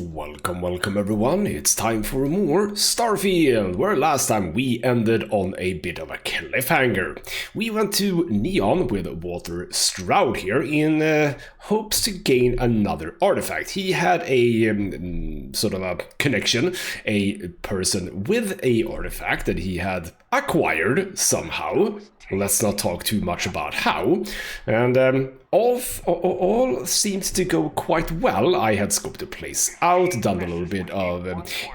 Welcome everyone, it's time for more Starfield, where last time we ended on a bit of a cliffhanger. We went to Neon with Walter Stroud here in hopes to gain another artifact. He had a sort of a connection, a person with a artifact that he had acquired somehow. Let's not talk too much about how. And all seemed to go quite well. I had scoped the place out, done a little bit of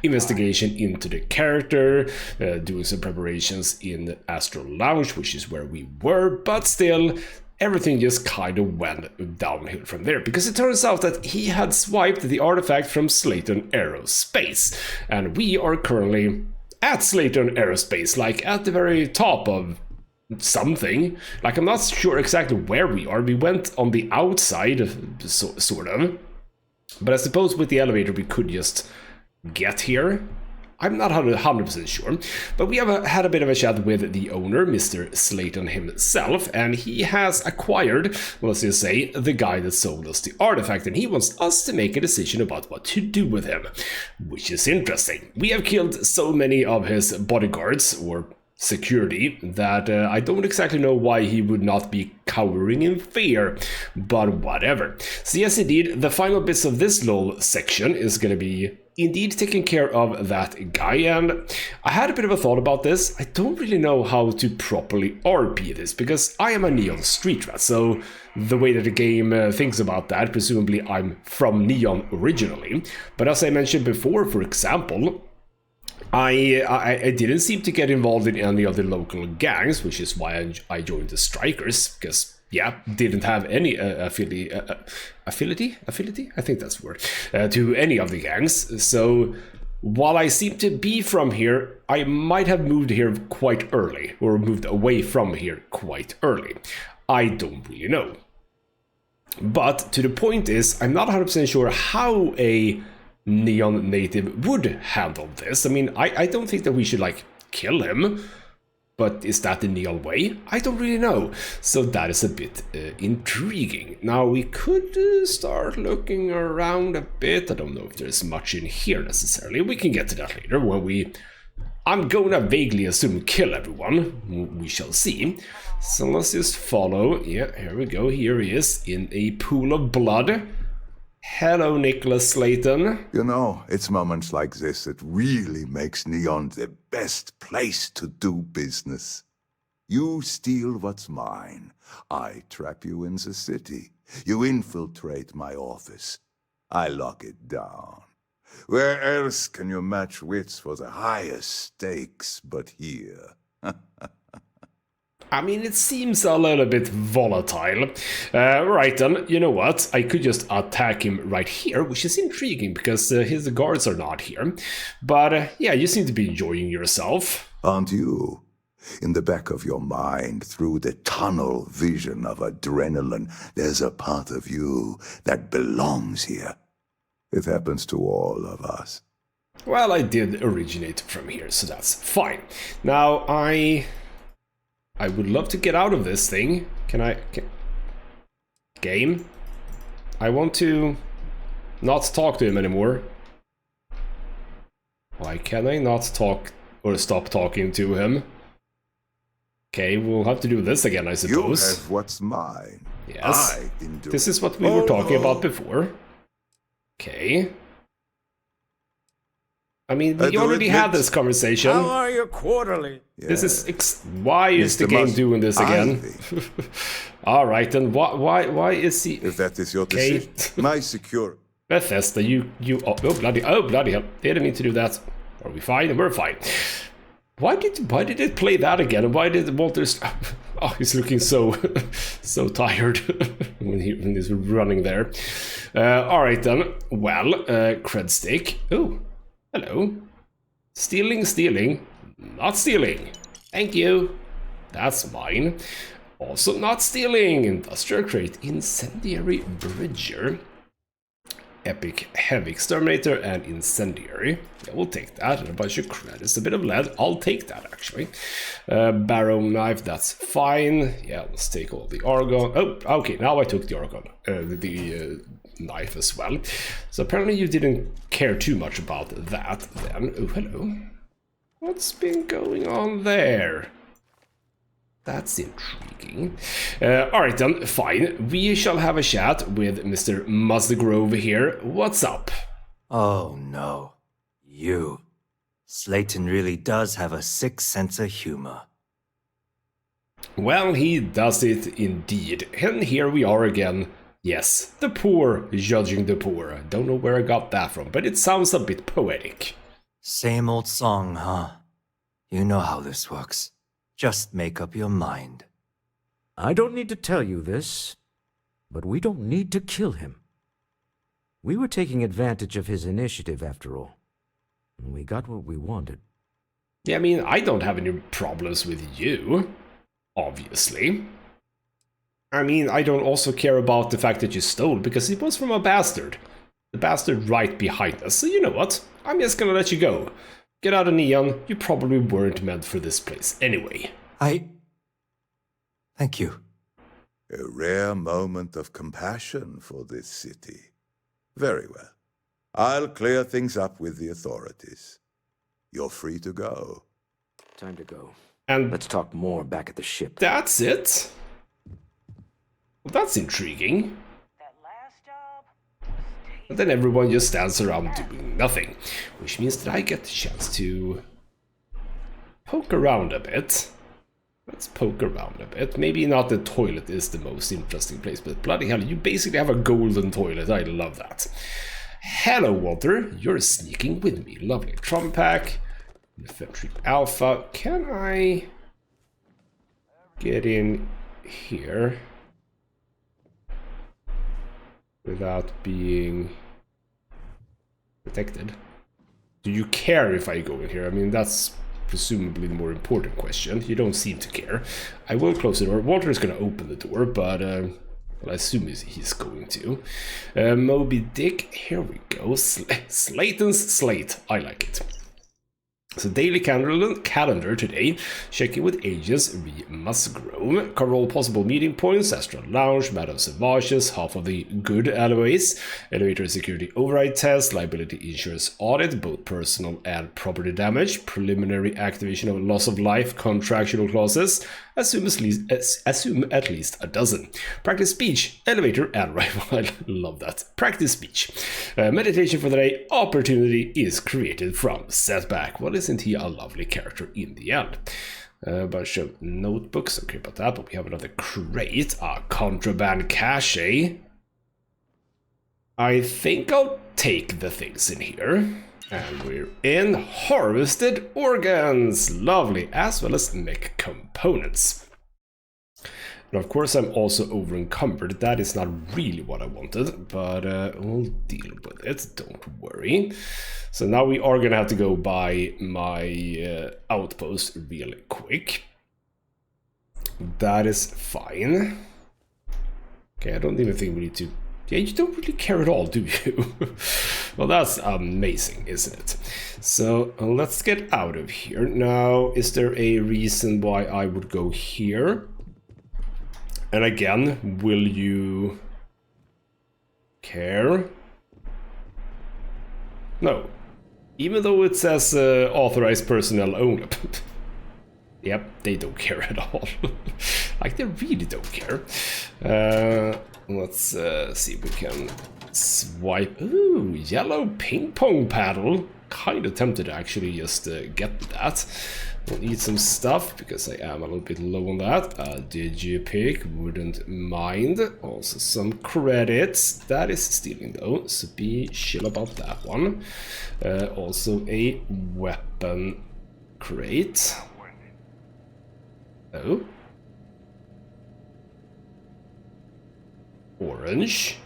investigation into the character, doing some preparations in Astral Lounge, which is where we were, but still, everything just kind of went downhill from there, because it turns out that he had swiped the artifact from Slayton Aerospace, and we are currently at Slayton Aerospace, like at the very top of something. Like, I'm not sure exactly where we are. We went on the outside, sort of. But I suppose with the elevator we could just get here. I'm not 100% sure. But we have had a bit of a chat with the owner, Mr. Slayton himself, and he has acquired, let's just say, the guy that sold us the artifact, and he wants us to make a decision about what to do with him, which is interesting. We have killed so many of his bodyguards, or security, that I don't exactly know why he would not be cowering in fear, but whatever. So yes, indeed, the final bits of this little section is going to be indeed taking care of that guy, and I had a bit of a thought about this. I don't really know how to properly RP this, because I am a Neon street rat, so the way that the game thinks about that, presumably I'm from Neon originally, but as I mentioned before, for example, I didn't seem to get involved in any of the local gangs, which is why I joined the Strikers, because, yeah, didn't have any affinity, I think that's the word, to any of the gangs. So while I seem to be from here, I might have moved here quite early, or moved away from here quite early. I don't really know. But to the point is, I'm not 100% sure how a Neon native would handle this. I mean, I don't think that we should, like, kill him, but is that the Neon way? I don't really know. So that is a bit intriguing. Now, we could start looking around a bit. I don't know if there's much in here necessarily. We can get to that later when I'm gonna vaguely assume kill everyone. We shall see. So let's just follow. Yeah, here we go. Here he is in a pool of blood. Hello, Mr Slayton. You know, it's moments like this that really makes Neon the best place to do business. You steal what's mine. I trap you in the city. You infiltrate my office. I lock it down. Where else can you match wits for the highest stakes but here? I mean, it seems a little bit volatile. Right then, you know what? I could just attack him right here, which is intriguing because his guards are not here. But yeah, you seem to be enjoying yourself. Aren't you? In the back of your mind, through the tunnel vision of adrenaline, there's a part of you that belongs here. It happens to all of us. Well, I did originate from here, so that's fine. Now, I would love to get out of this thing. Game? I want to not talk to him anymore. Why can I not talk or stop talking to him? Okay, we'll have to do this again, I suppose. You have what's mine. Yes. This is what we were talking about before. Okay. I mean, we already had this conversation. How are you quarterly? This is why is the game doing this again? All right, then why is he? If that is your decision, my secure. Bethesda, you oh bloody hell! Didn't mean to do that. Are we fine? We're fine. Why did it play that again? And why did Walter's? Oh, he's looking so tired when he's running there. All right then. Well, cred stick. Oh. Hello. Stealing. Not stealing. Thank you. That's mine. Also not stealing. Industrial crate. Incendiary bridger. Epic heavy exterminator and incendiary. Yeah, we'll take that. And a bunch of credits. A bit of lead. I'll take that actually. Barrow knife. That's fine. Yeah, let's take all the argon. Oh, okay. Now I took the argon. The knife as well. So apparently you didn't care too much about that then. Oh, hello. What's been going on there? That's intriguing. Alright then, fine. We shall have a chat with Mr. Musgrove here. What's up? Oh no. You. Slayton really does have a sick sense of humor. Well, he does it indeed. And here we are again. Yes, the poor judging the poor. I don't know where I got that from, but it sounds a bit poetic. Same old song, huh? You know how this works. Just make up your mind. I don't need to tell you this, but we don't need to kill him. We were taking advantage of his initiative, after all. And we got what we wanted. Yeah, I mean, I don't have any problems with you, obviously. I mean, I don't also care about the fact that you stole, because it was from a bastard. The bastard right behind us, so you know what? I'm just gonna let you go. Get out of Neon, you probably weren't meant for this place anyway. Thank you. A rare moment of compassion for this city. Very well. I'll clear things up with the authorities. You're free to go. Time to go. And let's talk more back at the ship. That's it? Well, that's intriguing. And then everyone just stands around doing nothing, which means that I get the chance to poke around a bit. Let's poke around a bit. Maybe not the toilet is the most interesting place, but bloody hell, you basically have a golden toilet. I love that. Hello, Walter. You're sneaking with me. Lovely. Tron pack. Infantry Alpha. Can I get in here without being detected? Do you care if I go in here? I mean, that's presumably the more important question. You don't seem to care. I will close the door. Walter is going to open the door, but well, I assume he's going to. Moby Dick, here we go. Slayton's Slate. I like it. So daily calendar today, checking with agents, we must grow, cover all possible meeting points, Astral Lounge, Madame Savages, half of the good alleyways, elevator security override test, liability insurance audit, both personal and property damage, preliminary activation of loss of life, contractual clauses, assume at least a dozen. Practice speech, elevator and rifle. I love that. Practice speech. Meditation for the day, opportunity is created from setback. Well, isn't he a lovely character in the end? Bunch of notebooks, okay about that, but we have another crate, a contraband cache. I think I'll take the things in here. And we're in harvested organs, lovely, as well as mech components. And of course I'm also over encumbered. That is not really what I wanted, but we'll deal with it, don't worry. So now we are gonna have to go by my outpost really quick. That is fine. Okay, I don't even think we need to. Yeah, you don't really care at all, do you? Well, that's amazing, isn't it? So let's get out of here. Now, is there a reason why I would go here? And again, will you care? No. Even though it says authorized personnel only. Yep, they don't care at all. Like, they really don't care. Let's see if we can swipe. Ooh, yellow ping pong paddle. Kind of tempted to actually just get that. We'll eat some stuff because I am a little bit low on that. Digipick, wouldn't mind. Also some credits. That is stealing though, so be chill about that one. Also a weapon crate. Oh. Orange.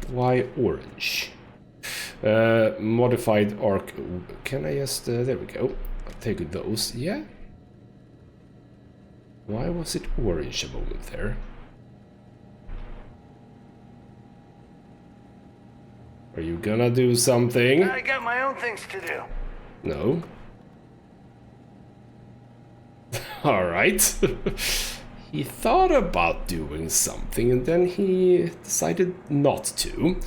Why orange? Modified arc. Can I just... there we go. I'll take those. Yeah. Why was it orange a moment there? Are you gonna do something? I got my own things to do. No. Alright. He thought about doing something and then he decided not to.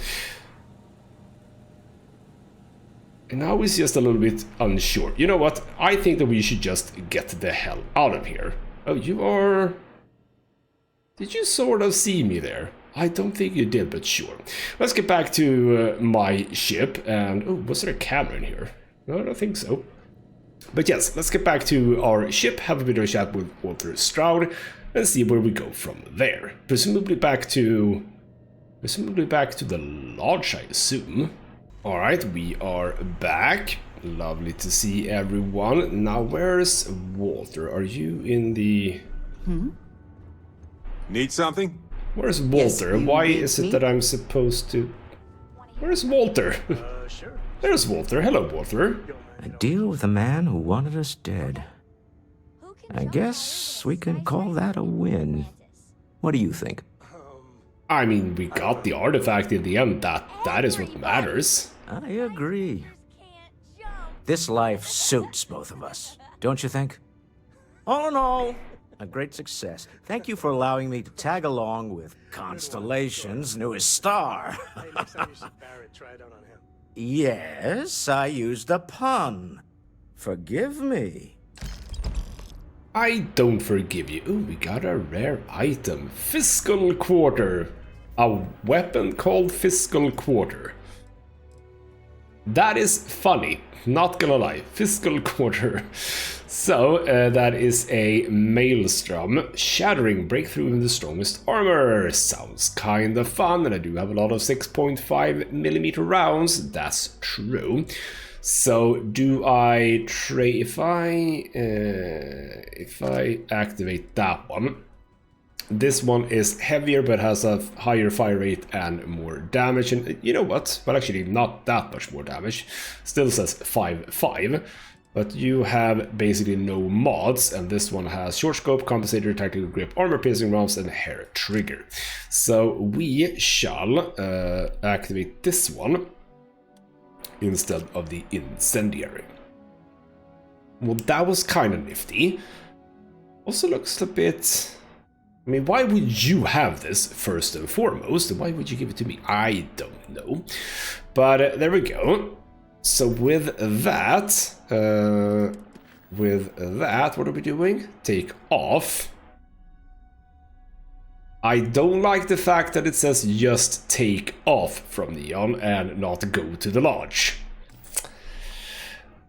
And now he's just a little bit unsure. You know what? I think that we should just get the hell out of here. Oh, you are... Did you sort of see me there? I don't think you did, but sure. Let's get back to my ship and... Oh, was there a camera in here? No, I don't think so. But yes, let's get back to our ship, have a bit of a chat with Walter Stroud, and see where we go from there. Presumably back to the lodge, I assume. Alright, we are back. Lovely to see everyone. Now, where's Walter? Are you in the... Need something? Where's Walter? Yes, Why is it that I'm supposed to... Where's Walter? Sure. There's Walter. Hello, Walter. A deal with a man who wanted us dead. I guess we can call that a win. What do you think? I mean, we got the artifact in the end. That is what matters. I agree. This life suits both of us, don't you think? All in all, a great success. Thank you for allowing me to tag along with Constellation's newest star. Yes, I used a pun. Forgive me. I don't forgive you. Ooh, we got a rare item. Fiscal Quarter. A weapon called Fiscal Quarter. That is funny. Not gonna lie. Fiscal Quarter. So, that is a Maelstrom. Shattering breakthrough in the strongest armor. Sounds kinda fun, and I do have a lot of 6.5mm rounds. That's true. So, do I trade... If I activate that one... This one is heavier but has a higher fire rate and more damage. And you know what? Well, actually, not that much more damage. Still says 5/5. But you have basically no mods, and this one has short scope, compensator, tactical grip, armor piercing rounds, and hair trigger. So we shall activate this one instead of the incendiary. Well, that was kind of nifty. Also looks a bit... I mean, why would you have this first and foremost? Why would you give it to me? I don't know. But there we go. So with that, what are we doing? Take off. I don't like the fact that it says just take off from Neon and not go to the lodge.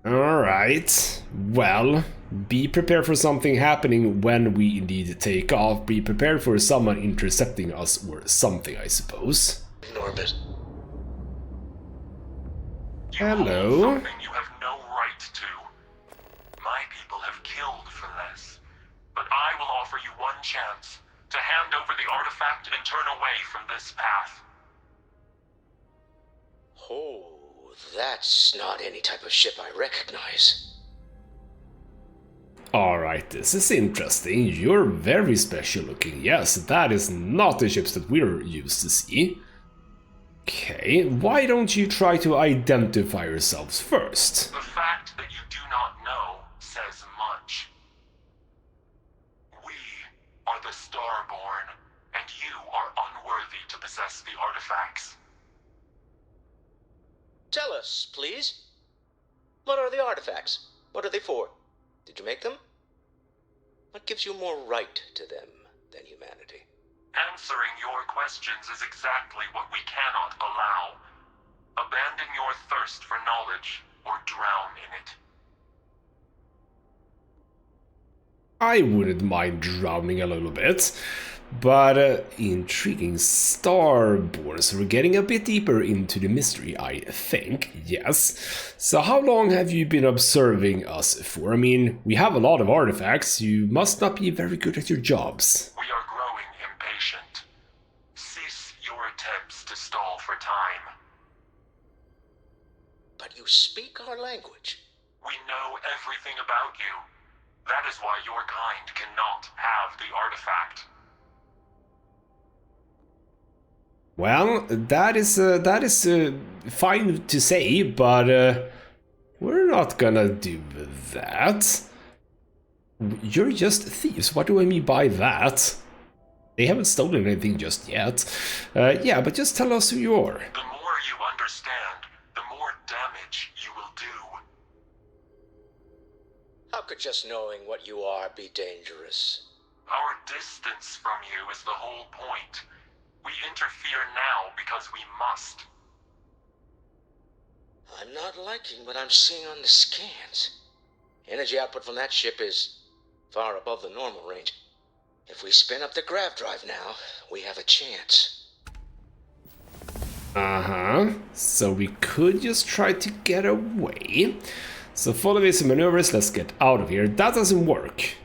Alright, well, be prepared for something happening when we indeed take off. Be prepared for someone intercepting us or something, I suppose. Norbit. Hello. Something you have no right to. My people have killed for less. But I will offer you one chance to hand over the artifact and turn away from this path. Oh, that's not any type of ship I recognize. Alright, this is interesting. You're very special looking. Yes, that is not the ships that we're used to see. Okay, why don't you try to identify yourselves first? The fact that you do not know says much. We are the Starborn, and you are unworthy to possess the artifacts. Tell us, please. What are the artifacts? What are they for? Did you make them? What gives you more right to them than humanity? Answering your questions is exactly what we cannot allow. Abandon your thirst for knowledge, or drown in it. I wouldn't mind drowning a little bit. But intriguing Starborn. So we're getting a bit deeper into the mystery, I think. Yes. So how long have you been observing us for? I mean, we have a lot of artifacts. You must not be very good at your jobs. We are growing impatient. Cease your attempts to stall for time. But you speak our language. We know everything about you. That is why your kind cannot have the artifact. Well, that is fine to say, but we're not gonna do that. You're just thieves. What do I mean by that? They haven't stolen anything just yet. Yeah, but just tell us who you are. The more you understand, the more damage you will do. How could just knowing what you are be dangerous? Our distance from you is the whole point. We interfere now because we must. I'm not liking what I'm seeing on the scans. Energy output from that ship is far above the normal range. If we spin up the grav drive now, we have a chance. Uh-huh. So we could just try to get away. So follow these maneuvers, let's get out of here. That doesn't work.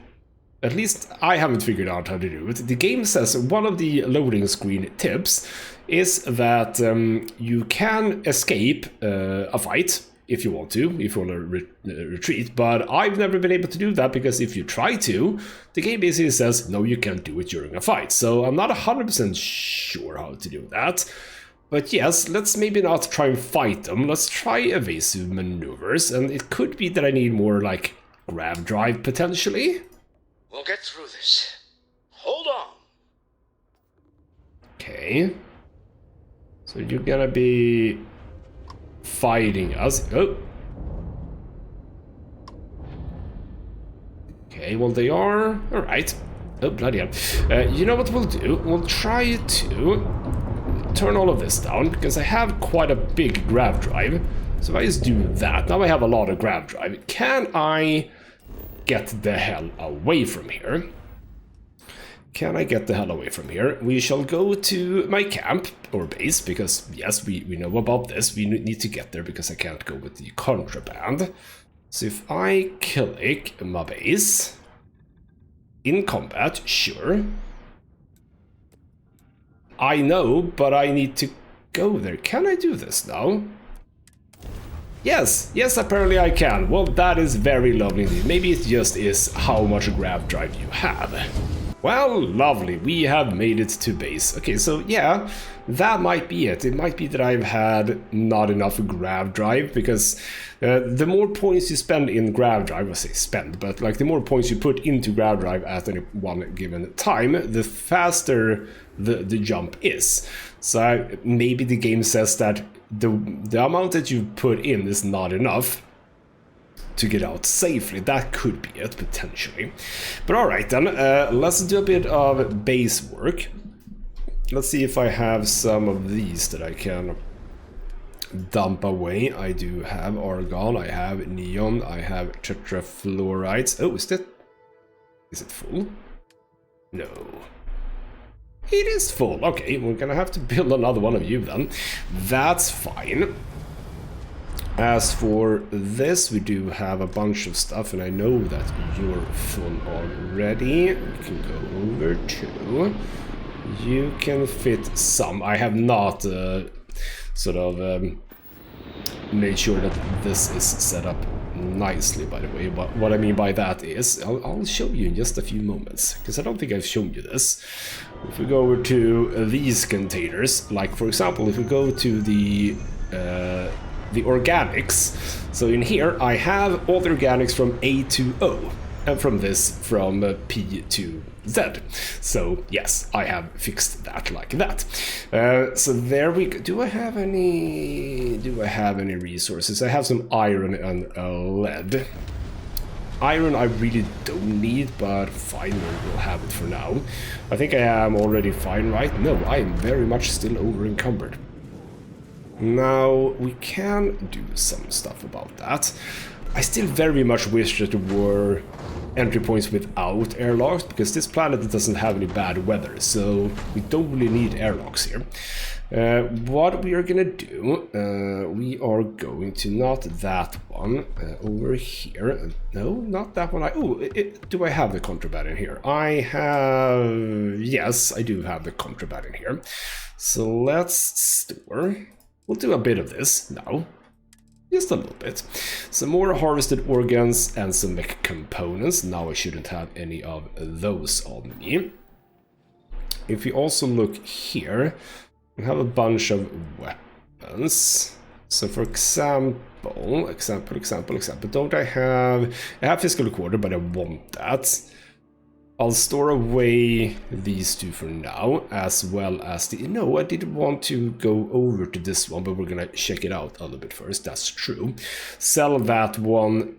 At least I haven't figured out how to do it. The game says one of the loading screen tips is that you can escape a fight if you want to, if you want to retreat, but I've never been able to do that because if you try to, the game basically says, no, you can't do it during a fight. So I'm not 100% sure how to do that. But yes, let's maybe not try and fight them. Let's try evasive maneuvers, and it could be that I need more, like, grav drive, potentially. We'll get through this. Hold on. Okay. So you're gonna be fighting us. Oh. Okay, well they are. Alright. Oh, bloody hell. You know what we'll do? We'll try to turn all of this down, because I have quite a big grav drive. So if I just do that, now I have a lot of grav drive. Can I get the hell away from here? Can I get the hell away from here? We shall go to my camp, or base, because yes, we know about this. We need to get there because I can't go with the contraband. So if I click my base, in combat, sure. I know, but I need to go there. Can I do this now? Yes, apparently I can. Well, that is very lovely indeed. Maybe it just is how much grav drive you have. Well, lovely, we have made it to base. Okay, so yeah, that might be it. It might be that I've had not enough grav drive, because the more points you spend in grav drive, I say spend, but like the more points you put into grav drive at any one given time, the faster the jump is. So maybe the game says that the amount that you put in is not enough to get out safely. That could be it, potentially. But alright then, let's do a bit of base work. Let's see if I have some of these that I can dump away. I do have argon, I have neon, I have tetrafluorides. Oh, is it full? No. It is full. Okay, we're gonna have to build another one of you then. That's fine. As for this, we do have a bunch of stuff, and I know that you're full already. We can go over to... You can fit some. I have not made sure that this is set up nicely, by the way. But what I mean by that is, I'll show you in just a few moments, because I don't think I've shown you this. If we go over to these containers, like for example, if we go to the organics, so in here I have all the organics from A to O, and from this from P to Z. So yes, I have fixed that like that. So there we go. Do I have any resources? I have some iron and lead. Iron I really don't need, but fine, we'll have it for now. I think I am already fine, right? No, I am very much still over encumbered. Now, we can do some stuff about that. I still very much wish that there were entry points without airlocks, because this planet doesn't have any bad weather, so we don't really need airlocks here. What we are gonna do, we are going to, not that one, over here. No, not that one. Do I have the contraband in here? I have... Yes, I do have the contraband in here. So let's store... We'll do a bit of this now. Just a little bit. Some more harvested organs and some mech components. Now I shouldn't have any of those on me. If we also look here, we have a bunch of weapons. So for example, don't I have physical quarter, but I want that. I'll store away these two for now, as well as the... No, I didn't want to go over to this one, but we're gonna check it out a little bit first. That's true. Sell that one.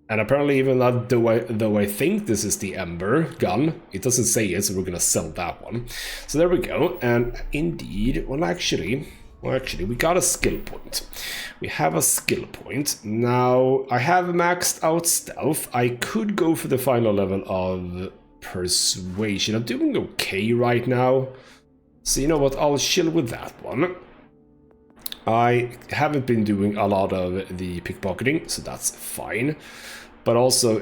And apparently, even though I think this is the Ember gun, it doesn't say it, so we're gonna sell that one. So there we go. And indeed, well, actually, we got a skill point. We have a skill point. Now, I have maxed out stealth. I could go for the final level of persuasion. I'm doing okay right now. So you know what, I'll chill with that one. I haven't been doing a lot of the pickpocketing, so that's fine. But also,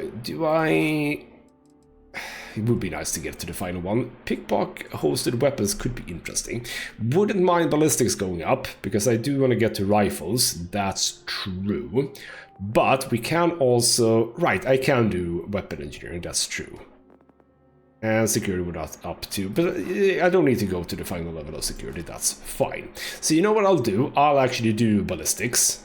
it would be nice to get to the final one. Pickpocket hosted weapons could be interesting. Wouldn't mind ballistics going up, because I do want to get to rifles. That's true. But we can also... Right, I can do weapon engineering, that's true. And security would up to, but I don't need to go to the final level of security, that's fine. So you know what I'll do? I'll actually do ballistics.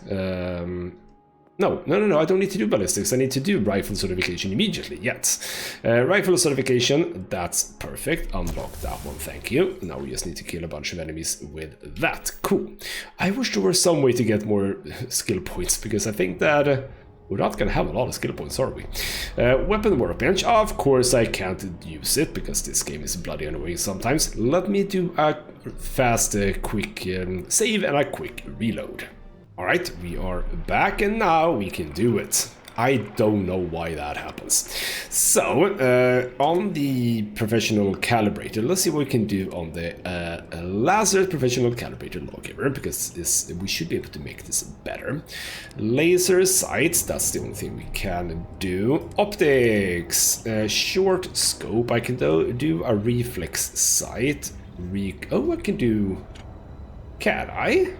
No, I don't need to do ballistics. I need to do rifle certification immediately, yes. Rifle certification, that's perfect. Unlock that one, thank you. Now we just need to kill a bunch of enemies with that. Cool. I wish there were some way to get more skill points, because I think that... we're not gonna have a lot of skill points, are we? Weapon workbench, of course I can't use it, because this game is bloody annoying sometimes. Let me do a fast, quick save and a quick reload. Alright, we are back and now we can do it. I don't know why that happens. So, on the professional calibrator, let's see what we can do on the laser professional calibrator lawgiver, because we should be able to make this better. Laser sights, that's the only thing we can do. Optics, short scope, I can do a reflex sight. Oh, I can do... Can I?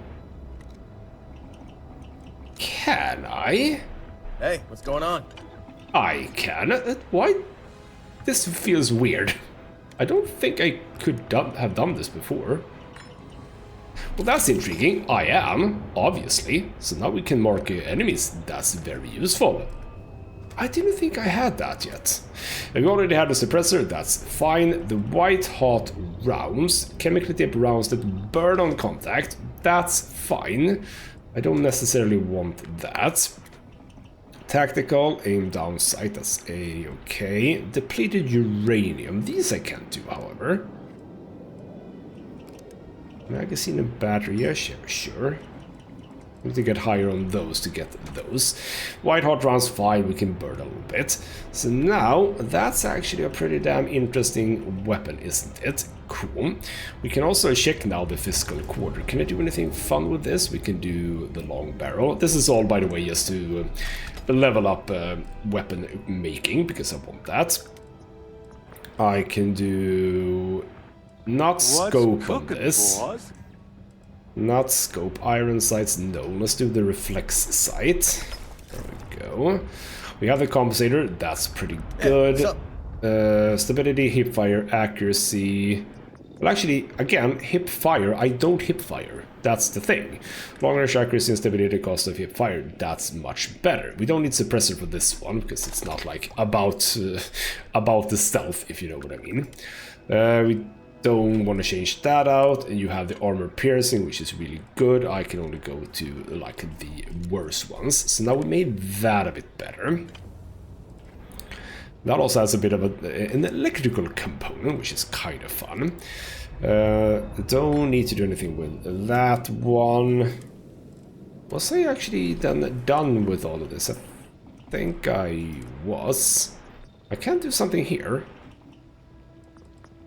Can I? Hey, what's going on? I can. Why? This feels weird. I don't think I could have done this before. Well, that's intriguing. I am, obviously. So now we can mark enemies. That's very useful. I didn't think I had that yet. We already had the suppressor, that's fine. The white hot rounds, chemically tipped rounds that burn on contact, that's fine. I don't necessarily want that. Tactical, aim down sight, that's a-okay. Depleted uranium, these I can't do, however. Magazine and battery, yeah, sure. We need to get higher on those to get those. White hot rounds, fine, we can burn a little bit. So now, that's actually a pretty damn interesting weapon, isn't it? Cool. We can also check now the physical quarter. Can I do anything fun with this? We can do the long barrel. This is all, by the way, just to level up weapon making, because I want that. I can do... not scope on this. Boss? Not scope. Iron sights, no. Let's do the reflex sight. There we go. We have the compensator. That's pretty good. Stability, hip fire, accuracy. Well, actually, again, hip fire. I don't hip fire. That's the thing. Long range accuracy and stability cost of hip fire. That's much better. We don't need suppressor for this one, because it's not like about the stealth, if you know what I mean. We don't want to change that out, and you have the armor piercing, which is really good. I can only go to like the worst ones. So now we made that a bit better. That also has a bit of an electrical component, which is kind of fun. Don't need to do anything with that one. Was I actually done with all of this? I think I was. I can do something here.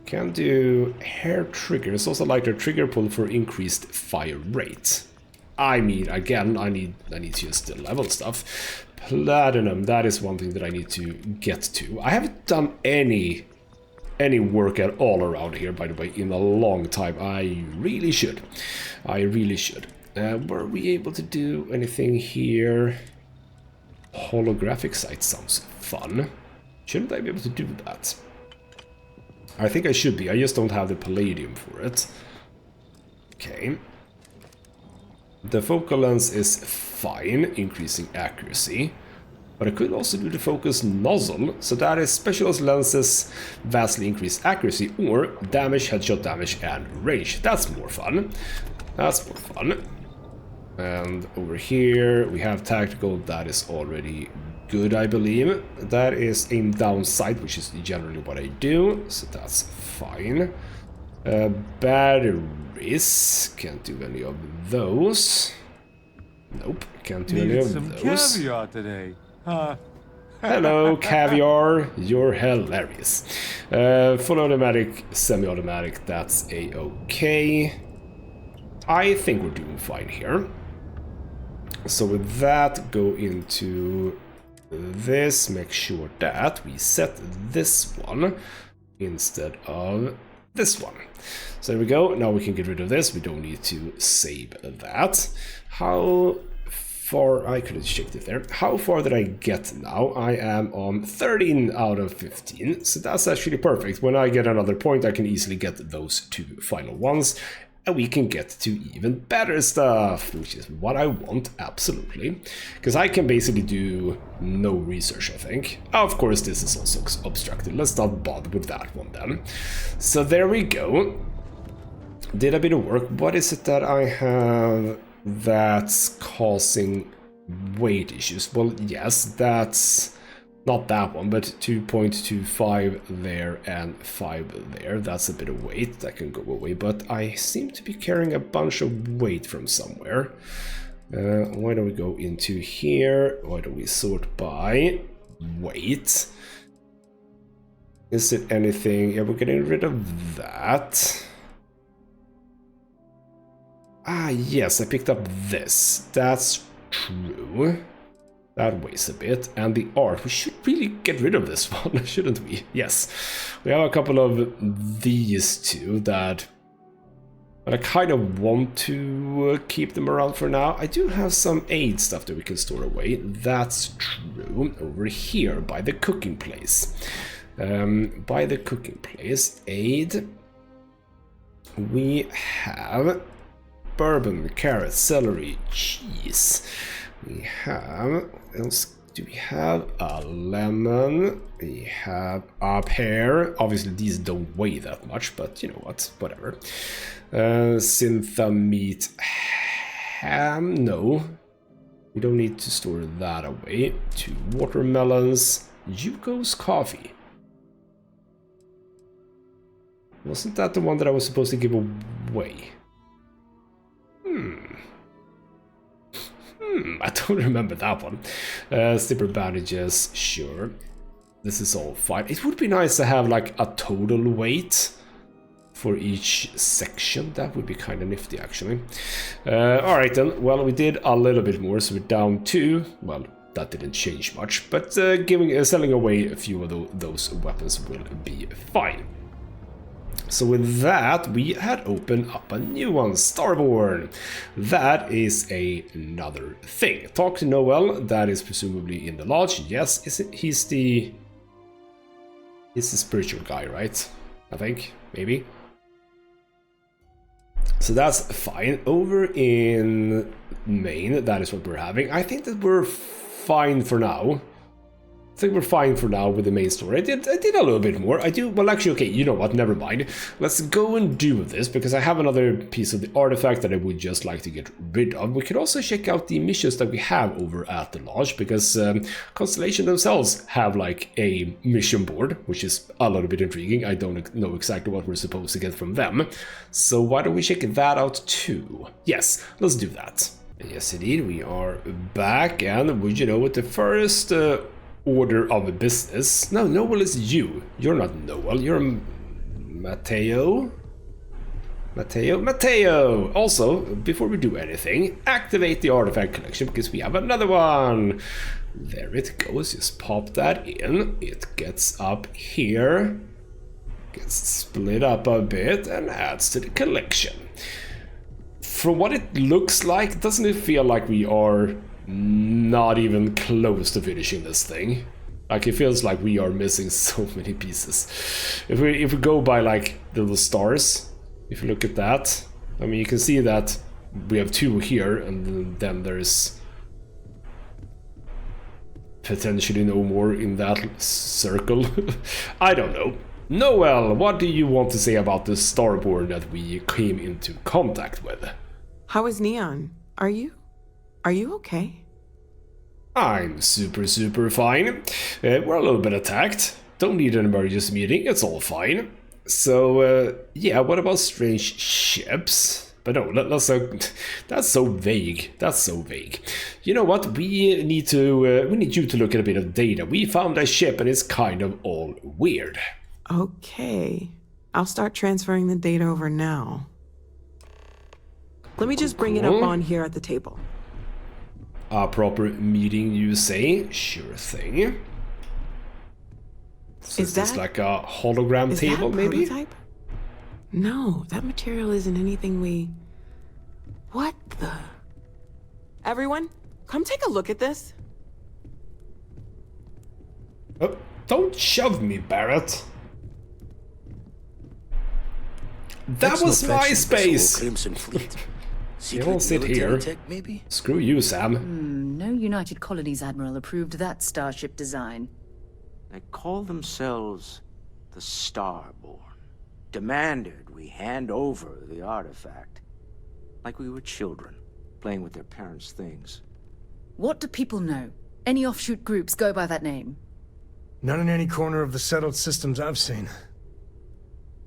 Can do hair triggers, also lighter trigger pull for increased fire rate. I mean, again, I need to just level stuff. Platinum, that is one thing that I need to get to. I haven't done any work at all around here, by the way, in a long time. I really should. Were we able to do anything here? Holographic sight sounds fun. Shouldn't I be able to do that? I think I should be, I just don't have the palladium for it. Okay. The focal length is fine, increasing accuracy. But I could also do the focus nozzle, so that is specialized lenses vastly increase accuracy or damage, headshot damage, and range. That's more fun. That's more fun. And over here we have tactical, that is already good, I believe. That is aim down sight, which is generally what I do, so that's fine. Batteries, can't do any of those. Nope, can't do any of some those. caviar today. Hello, Caviar, you're hilarious. Full automatic, semi-automatic, that's a-okay. I think we're doing fine here. So with that, go into this, make sure that we set this one instead of this one. So there we go, now we can get rid of this, we don't need to save that. How far, I could have checked it there. How far did I get now? I am on 13 out of 15, so that's actually perfect. When I get another point, I can easily get those two final ones, and we can get to even better stuff, which is what I want, absolutely. Because I can basically do no research, I think. Of course, this is also obstructed. Let's not bother with that one then. So there we go. Did a bit of work. What is it that I have that's causing weight issues? Well, yes, that's not that one, but 2.25 there and 5 there. That's a bit of weight that can go away, but I seem to be carrying a bunch of weight from somewhere. Why don't we go into here? Why don't we sort by weight? Is it anything? Yeah, we're getting rid of that. Ah, yes, I picked up this. That's true. That weighs a bit. And the art. We should really get rid of this one, shouldn't we? Yes. We have a couple of these two that... But I kind of want to keep them around for now. I do have some aid stuff that we can store away. That's true. Over here, by the cooking place. By the cooking place, aid. We have... bourbon, carrot, celery, cheese. We have, what else do we have? A lemon. We have a pear. Obviously these don't weigh that much, but you know what, whatever. Syntha meat, ham, no. We don't need to store that away. 2 watermelons, Yuko's coffee. Wasn't that the one that I was supposed to give away? I don't remember that one. Slipper bandages, sure. This is all fine. It would be nice to have like a total weight for each section. That would be kind of nifty, actually. Alright then, well, we did a little bit more, so we're down 2. Well, that didn't change much, but selling away a few of those weapons will be fine. So with that, we had opened up a new one, Starborn. That is another thing. Talk to Noel, that is presumably in the lodge. Yes, he's the spiritual guy, right? I think, maybe. So that's fine. Over in Maine, that is what we're having. I think that we're fine for now. I think we're fine for now with the main story. I did a little bit more. Well, actually, okay, you know what, never mind. Let's go and do this, because I have another piece of the artifact that I would just like to get rid of. We could also check out the missions that we have over at the lodge, because Constellation themselves have like a mission board, which is a little bit intriguing. I don't know exactly what we're supposed to get from them. So why don't we check that out too? Yes, let's do that. Yes, indeed, we are back, and would you know what the first... order of business. No, Noel is you. You're not Noel. You're Matteo. Matteo! Also, before we do anything, activate the artifact collection, because we have another one. There it goes. Just pop that in. It gets up here. Gets split up a bit and adds to the collection. From what it looks like, doesn't it feel like we are not even close to finishing this thing? Like, it feels like we are missing so many pieces. If we go by like the little stars, if you look at that, I mean, you can see that we have 2 here, and then there's potentially no more in that circle. I don't know. Noel, what do you want to say about the Starborn that we came into contact with? How is Neon? Are you okay? I'm super fine. We're a little bit attacked. Don't need an emergency meeting, it's all fine. So, yeah, what about strange ships? But no, that's so vague. That's so vague. You know what? We need you to look at a bit of data. We found a ship and it's kind of all weird. Okay. I'll start transferring the data over now. Let me just bring it up on here at the table. A proper meeting, you say? Sure thing. So is this like a hologram table, maybe? Prototype? No, that material isn't anything we... What the... Everyone, come take a look at this. Oh, don't shove me, Barrett. That was my space! Crimson Fleet. You won't sit here. Tech, maybe? Screw you, Sam. No United Colonies Admiral approved that starship design. They call themselves the Starborn. Demanded we hand over the artifact. Like we were children, playing with their parents' things. What do people know? Any offshoot groups go by that name? Not in any corner of the settled systems I've seen.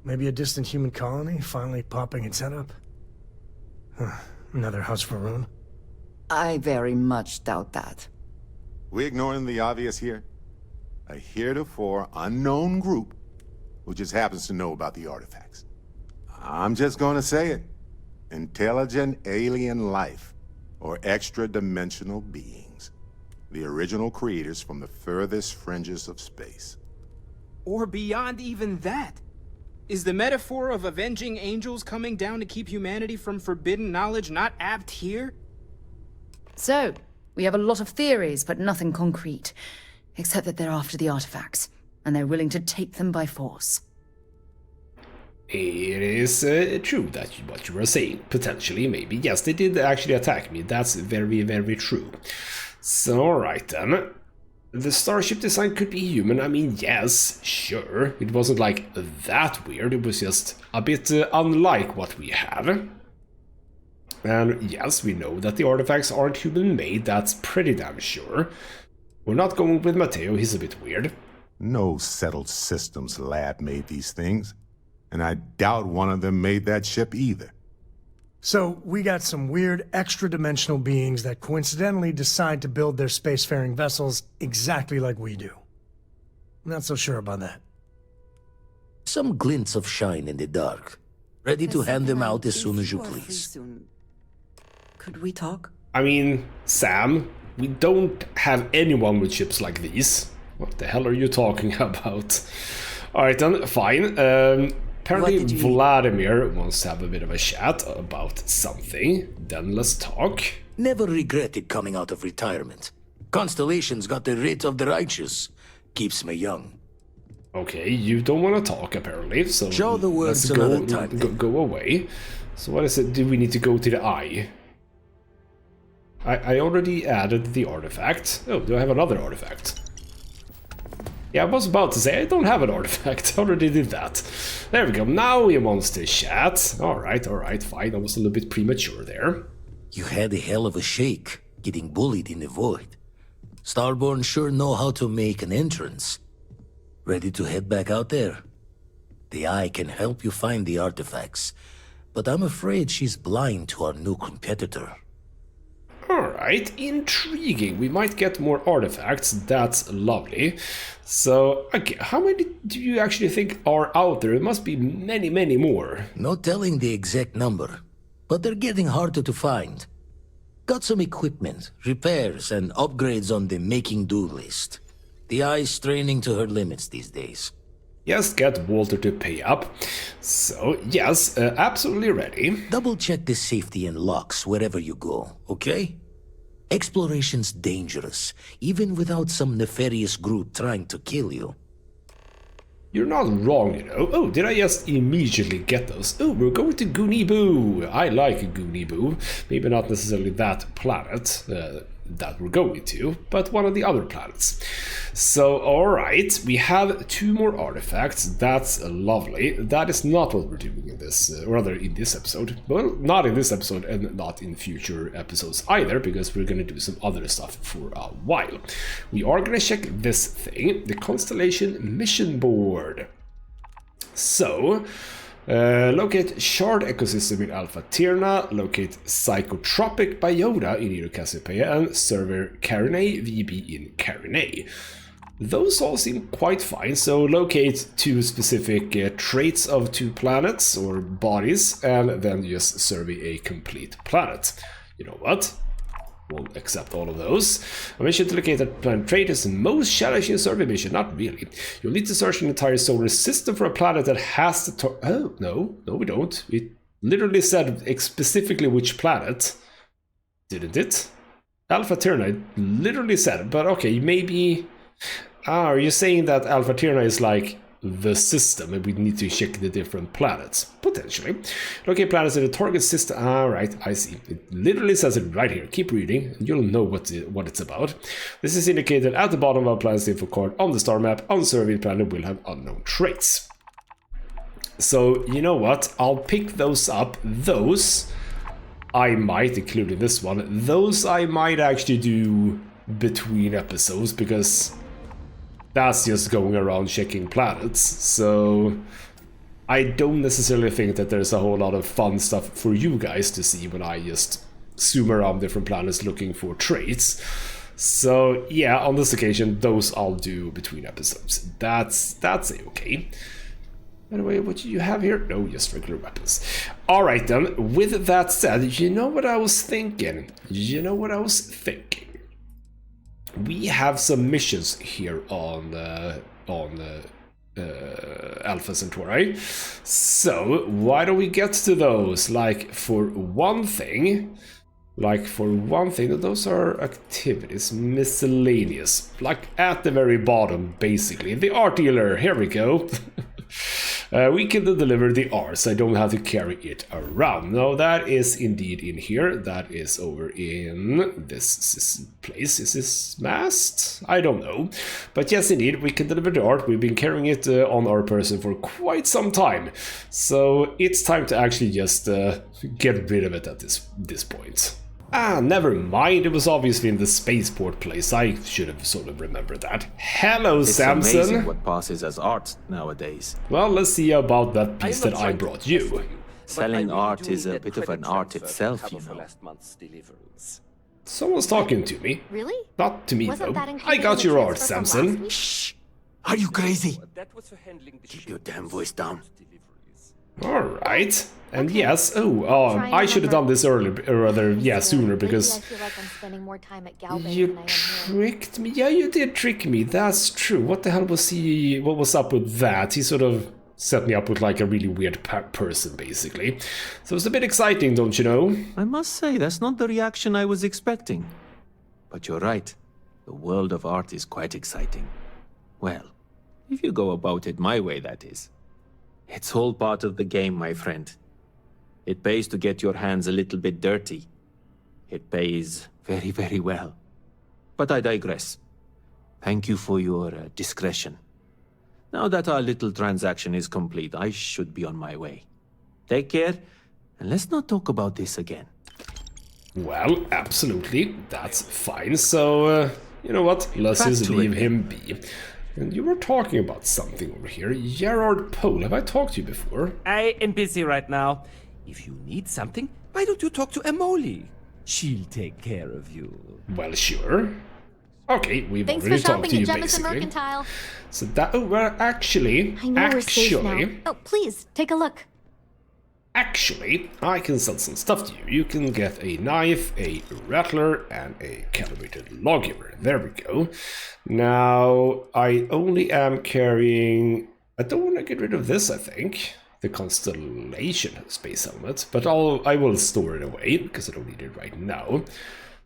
Maybe a distant human colony finally popping its head up? Huh. Another house for Rune? I very much doubt that. We ignoring the obvious here? A heretofore unknown group who just happens to know about the artifacts. I'm just gonna say it. Intelligent alien life, or extra-dimensional beings. The original creators from the furthest fringes of space. Or beyond even that. Is the metaphor of avenging angels coming down to keep humanity from forbidden knowledge not apt here? So, we have a lot of theories, but nothing concrete. Except that they're after the artifacts, and they're willing to take them by force. It is true that what you were saying. Potentially, maybe. Yes, they did actually attack me. That's very true. So, alright then. The starship design could be human. I mean, yes, sure. It wasn't like that weird. It was just a bit unlike what we have. And yes, we know that the artifacts aren't human-made. That's pretty damn sure. We're not going with Matteo. He's a bit weird. No settled systems lab made these things. And I doubt one of them made that ship either. So, we got some weird extra-dimensional beings that coincidentally decide to build their spacefaring vessels exactly like we do. Not so sure about that. Some glints of shine in the dark. Ready to hand them out as soon as you please. Could we talk? I mean, Sam, we don't have anyone with ships like these. What the hell are you talking about? Alright then, fine. Apparently Vladimir wants to have a bit of a chat about something. Then let's talk. Never regretted coming out of retirement. Constellation's got the rate of the righteous. Keeps me young. Okay, you don't want to talk apparently, so show the words another time. Go away. So what is it? Do we need to go to the eye? I already added the artifact. Oh, do I have another artifact? Yeah, I was about to say, I don't have an artifact. I already did that. There we go. Now he wants to chat. Alright, fine. I was a little bit premature there. You had a hell of a shake, getting bullied in the void. Starborn sure know how to make an entrance. Ready to head back out there? The Eye can help you find the artifacts, but I'm afraid she's blind to our new competitor. Alright, intriguing. We might get more artifacts. That's lovely. So, okay, how many do you actually think are out there? It must be many more. No telling the exact number, but they're getting harder to find. Got some equipment, repairs, and upgrades on the making-do list. The Eye's straining to her limits these days. Yes, get Walter to pay up. So, yes, absolutely ready. Double-check the safety and locks wherever you go, okay? Exploration's dangerous, even without some nefarious group trying to kill you. You're not wrong, you know. Oh, did I just immediately get those? Oh, we're going to Gooniboo. I like Gooniboo. Maybe not necessarily that planet that we're going to, but one of the other planets. So, alright, we have 2 more artifacts. That's lovely. That is not what we're doing in this, or rather in this episode. Well, not in this episode and not in future episodes either, because we're going to do some other stuff for a while. We are going to check this thing, the Constellation Mission Board. So, locate Shard Ecosystem in Alpha Tierna, locate Psychotropic Biota in Iro Cassiopeia, and Server Carinae VB in Carinae. Those all seem quite fine, so locate 2 specific traits of 2 planets or bodies, and then just survey a complete planet. You know what? We'll accept all of those. A mission to locate a planet trait is the most challenging survey mission. Not really. You'll need to search an entire solar system for a planet that has the... Oh, no, we don't. It literally said specifically which planet. Didn't it? Alpha Tierna literally said it, but okay, maybe... Ah, are you saying that Alpha Tierna is like the system and we need to check the different planets? Potentially. Locate planets in the target system. Alright, I see. It literally says it right here. Keep reading and you'll know what it's about. This is indicated at the bottom of a planet's info card on the star map. Unsurveyed planet will have unknown traits. So, you know what? I'll pick those up. Those I might, including this one, those I might actually do between episodes, because that's just going around checking planets. So I don't necessarily think that there's a whole lot of fun stuff for you guys to see when I just zoom around different planets looking for traits. So yeah, on this occasion, those I'll do between episodes. That's okay. By the way, what do you have here? No, just regular weapons. Alright then, with that said, you know what I was thinking? We have some missions here on Alpha Centauri. So why don't we get to those? Like for one thing, those are activities, miscellaneous, like at the very bottom, basically. The art dealer, here we go. We can deliver the art, so I don't have to carry it around. No, that is indeed in here. That is over in this place. Is this mast? I don't know. But yes, indeed, we can deliver the art. We've been carrying it on our person for quite some time. So it's time to actually just get rid of it at this point. Ah, never mind. It was obviously in the spaceport place. I should have sort of remembered that. Hello, Samson. It's amazing what passes as art nowadays. Well, let's see about that piece that I brought you. Selling art is a bit of an art itself, you know. Someone's talking to me. Really? Not to me, though. I got your art, Samson. Shh! Are you crazy? Keep your damn voice down. Alright. And yes, I should have done this earlier, or rather, yeah, sooner, because you tricked me. Yeah, you did trick me. That's true. What the hell was what was up with that? He sort of set me up with like a really weird person, basically. So it's a bit exciting, don't you know? I must say, that's not the reaction I was expecting. But you're right. The world of art is quite exciting. Well, if you go about it my way, that is. It's all part of the game, my friend. It pays to get your hands a little bit dirty. It pays very, very well. But I digress. Thank you for your discretion. Now that our little transaction is complete, I should be on my way. Take care, and let's not talk about this again. Well, absolutely. That's fine. So, you know what? Let's just leave him be. And you were talking about something over here. Gerard Pohl, have I talked to you before? I am busy right now. If you need something, why don't you talk to Emoli? She'll take care of you. Well, sure. Okay, we've already talked to you, basically. Mercantile. So that, well, actually, I know we're safe now. Oh, please, take a look. Actually, I can sell some stuff to you. You can get a knife, a rattler, and a calibrated lawgiver. There we go. Now, I only am carrying... I don't want to get rid of this, I think. The Constellation space helmet. But I will store it away, because I don't need it right now.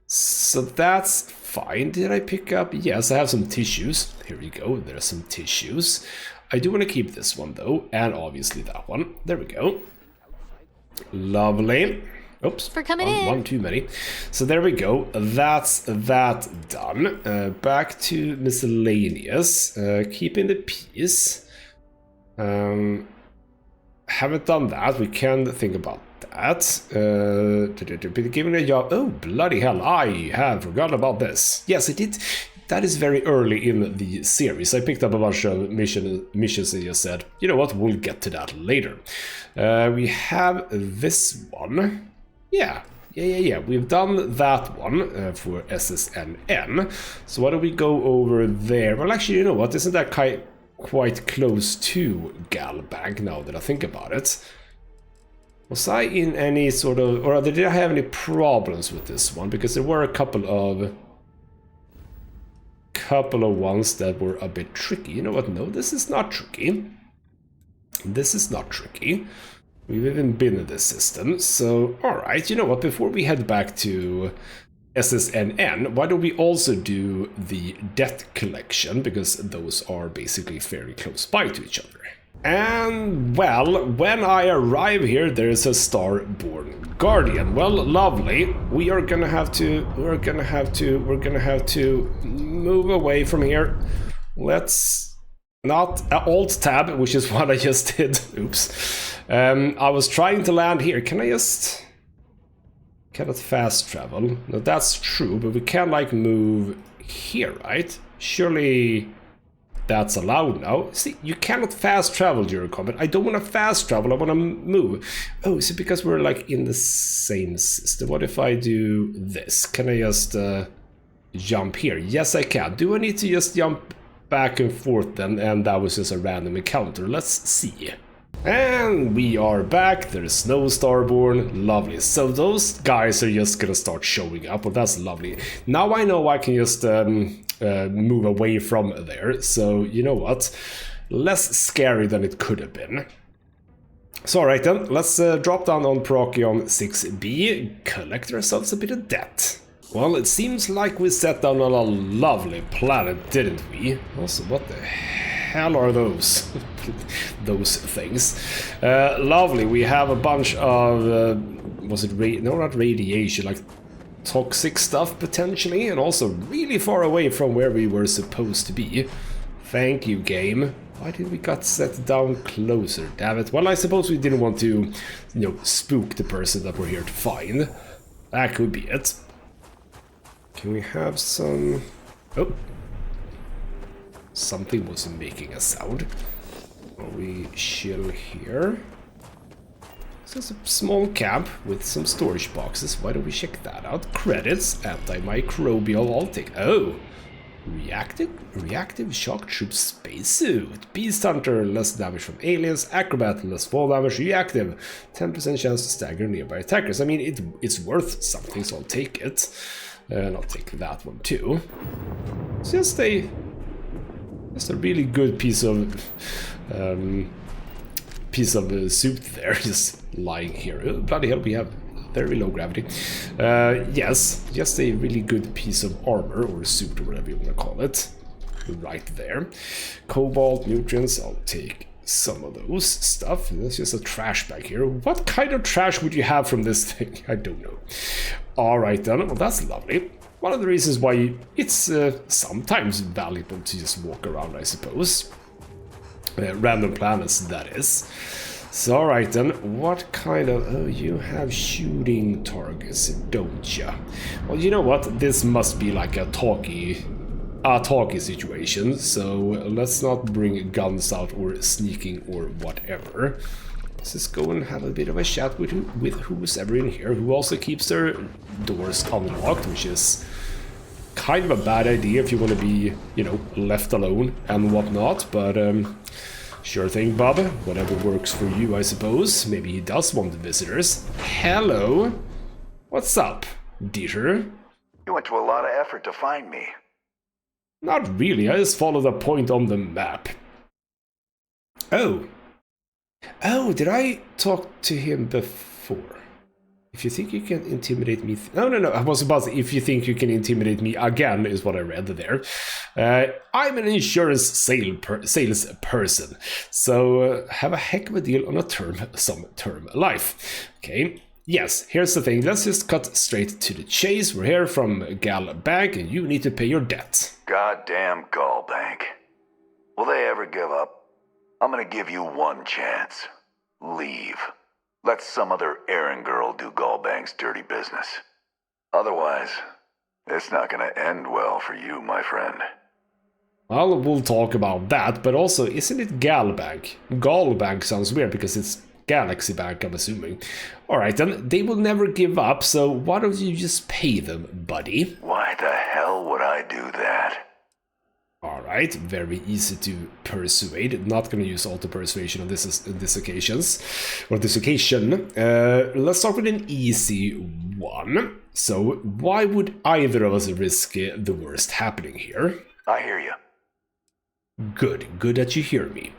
So that's fine. Did I pick up? Yes, I have some tissues. Here we go. There's some tissues. I do want to keep this one though, and obviously that one. There we go. Lovely. Oops, for coming in. One too many. So there we go. That's that done. Back to miscellaneous. Keeping the peace. Haven't done that. We can think about that. Giving a job. Oh, bloody hell. I have forgotten about this. Yes, I did. That is very early in the series. I picked up a bunch of missions and just said, you know what, we'll get to that later. We have this one. Yeah. We've done that one for SSNN. So why don't we go over there? Well, actually, you know what? Isn't that quite close to Galbank now that I think about it? Was I in any sort of... Or did I have any problems with this one? Because there were a couple of ones that were a bit tricky. You know what? No, this is not tricky. This is not tricky. We've even been in this system, so alright, you know what, before we head back to SSNN, why don't we also do the debt collection, because those are basically very close by to each other. And, well, when I arrive here, there's a Starborn Guardian. Well, lovely. We're gonna have to move away from here. Let's not Alt-Tab, which is what I just did. Oops. I was trying to land here. Can I just... Cannot fast travel. No, that's true, but we can, like, move here, right? Surely that's allowed now. See, you cannot fast travel during combat. I don't want to fast travel, I want to move. Oh, is it because we're, like, in the same system? What if I do this? Can I just jump here? Yes, I can. Do I need to just jump back and forth then? And that was just a random encounter. Let's see. And we are back. There's no Starborn. Lovely. So those guys are just gonna start showing up. Well, that's lovely. Now I know I can just move away from there. So you know what? Less scary than it could have been. So alright then, let's drop down on Procyon 6B. Collect ourselves a bit of debt. Well, it seems like we set down on a lovely planet, didn't we? Also, what the hell are those? Those things. Lovely, we have a bunch of... was it not radiation, like toxic stuff potentially, and also really far away from where we were supposed to be. Thank you, game. Why did we got set down closer? Damn it. Well, I suppose we didn't want to, you know, spook the person that we're here to find. That could be it. Can we have some... Oh. Something was making a sound. Are we chill here? So it's a small camp with some storage boxes. Why don't we check that out? Credits, antimicrobial, I'll take... Oh! Reactive shock troop spacesuit. Beast hunter, less damage from aliens. Acrobat, less fall damage. Reactive, 10% chance to stagger nearby attackers. I mean, it's worth something, so I'll take it. And I'll take that one too. It's just a really good piece of suit there, just lying here. Oh, bloody hell, we have very low gravity. Yes, just a really good piece of armor, or suit, or whatever you want to call it. Right there. Cobalt, nutrients, I'll take some of those stuff. There's just a trash bag here. What kind of trash would you have from this thing? I don't know. Alright then, well that's lovely. One of the reasons why it's sometimes valuable to just walk around, I suppose. Random planets, that is. So alright then, what kind of... Oh, you have shooting targets, don't ya? Well, you know what? This must be like a talkie situation, so let's not bring guns out or sneaking or whatever. Let's just go and have a bit of a chat with who's ever in here, who also keeps their doors unlocked, which is kind of a bad idea if you want to be, you know, left alone and whatnot, but sure thing, Bob. Whatever works for you, I suppose. Maybe he does want the visitors. Hello? What's up, Dieter? You went to a lot of effort to find me. Not really, I just followed a point on the map. Oh. Oh, did I talk to him before? If you think you can intimidate me... No. I was about to say, if you think you can intimidate me again, is what I read there. I'm an insurance salesperson, so have a heck of a deal on some term life. Okay, yes, here's the thing. Let's just cut straight to the chase. We're here from Gal Bank, and you need to pay your debt. Goddamn Gall Bank. Will they ever give up? I'm gonna give you one chance. Leave. Let some other errand girl do Gallbank's dirty business. Otherwise, it's not gonna end well for you, my friend. Well, we'll talk about that, but also, isn't it Galbank? Gallbank sounds weird because it's Galaxy Bank, I'm assuming. Alright then, they will never give up, so why don't you just pay them, buddy? Why the hell would I do that? Alright, very easy to persuade. Not gonna use auto persuasion on this occasion. Let's start with an easy one. So, why would either of us risk the worst happening here? I hear you. Good that you hear me.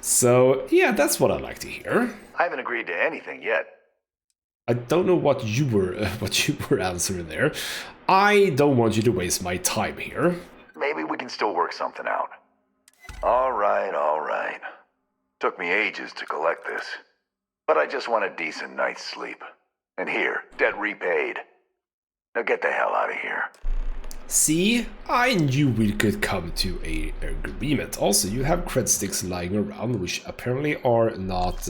So, yeah, that's what I like to hear. I haven't agreed to anything yet. I don't know what you were answering there. I don't want you to waste my time here. Maybe we can still work something out. All right. Took me ages to collect this. But I just want a decent night's sleep. And here, debt repaid. Now get the hell out of here. See, I knew we could come to an agreement. Also, you have cred sticks lying around, which apparently are not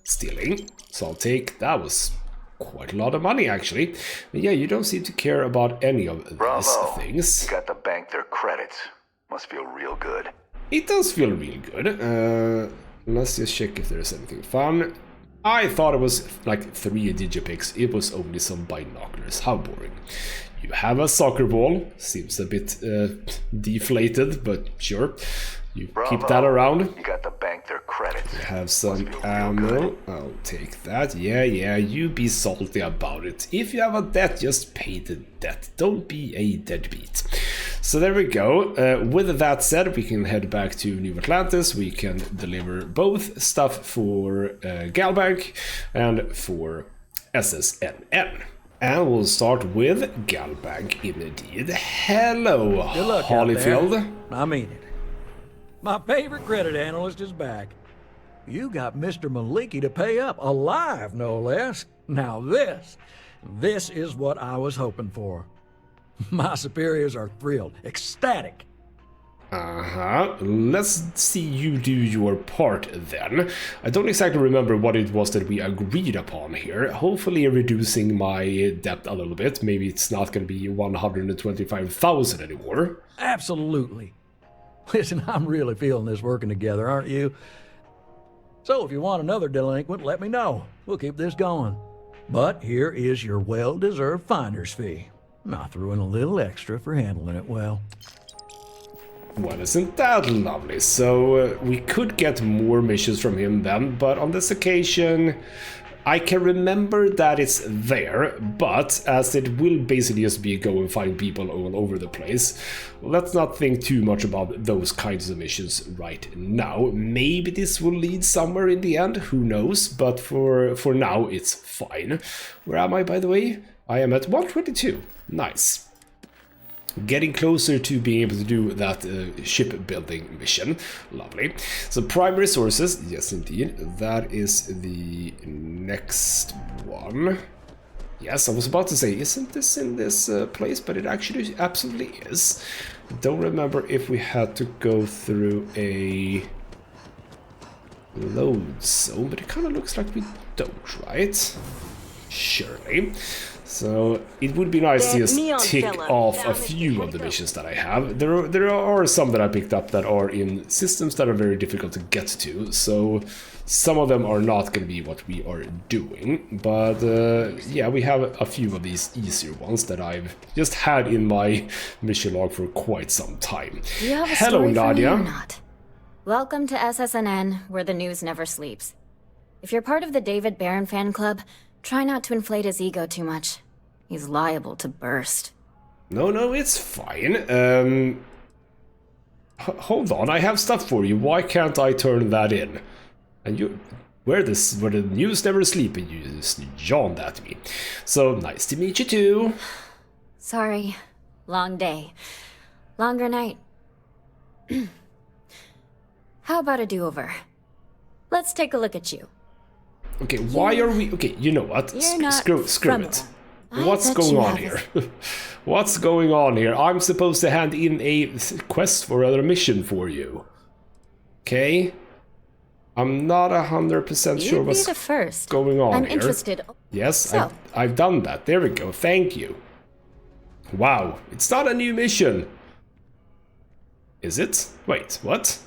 stealing. So I'll take... That was quite a lot of money, actually. But yeah, you don't seem to care about any of these things. You got to bank their credits. Must feel real good. It does feel real good. Let's just check if there's anything fun. I thought it was like 3 digipicks. It was only some binoculars. How boring. You have a soccer ball. Seems a bit deflated, but sure. You keep that around. You got to bank their credits. You have some ammo. I'll take that. Yeah, you be salty about it. If you have a debt, just pay the debt. Don't be a deadbeat. So there we go. With that said, we can head back to New Atlantis. We can deliver both stuff for Galbank and for SSNN. And we'll start with Galbank indeed. Hello, Good luck Holyfield. I mean it. My favorite credit analyst is back. You got Mr. Maliki to pay up, alive no less. Now this is what I was hoping for. My superiors are thrilled, ecstatic. Let's see you do your part then. I don't exactly remember what it was that we agreed upon here. Hopefully reducing my debt a little bit. Maybe it's not going to be 125,000 anymore. Absolutely. Listen, I'm really feeling this working together, aren't you? So if you want another delinquent, let me know. We'll keep this going. But here is your well-deserved finder's fee. I threw in a little extra for handling it well. Well, isn't that lovely? So we could get more missions from him then, but on this occasion I can remember that it's there, but as it will basically just be go and find people all over the place, let's not think too much about those kinds of missions right now. Maybe this will lead somewhere in the end, who knows, but for now it's fine. Where am I, by the way? I am at 122. Nice. Getting closer to being able to do that shipbuilding mission. Lovely. So prime resources, yes indeed, that is the next one. Yes, I was about to say, isn't this in this place? But it actually absolutely is. Don't remember if we had to go through a load zone, but it kind of looks like we don't, right? Surely. So it would be nice to just tick off a few of the missions that I have. There are some that I picked up that are in systems that are very difficult to get to, so some of them are not going to be what we are doing. But yeah, we have a few of these easier ones that I've just had in my mission log for quite some time. Hello, Nadia. Welcome to SSNN, where the news never sleeps. If you're part of the David Barron fan club, try not to inflate his ego too much. He's liable to burst. No, it's fine. Hold on, I have stuff for you. Why can't I turn that in? And where the news never sleep, and you just yawned at me. So nice to meet you too. Sorry. Long day. Longer night. How about a do-over? Let's take a look at you. Okay, why are we... Okay, you know what? Screw it. What's going on here? What's going on here? I'm supposed to hand in a quest for another mission for you. Okay? I'm not 100% sure what's going on I'm here. interested. Yes, So. I've done that. There we go. Thank you. Wow, it's not a new mission. Is it? Wait, what?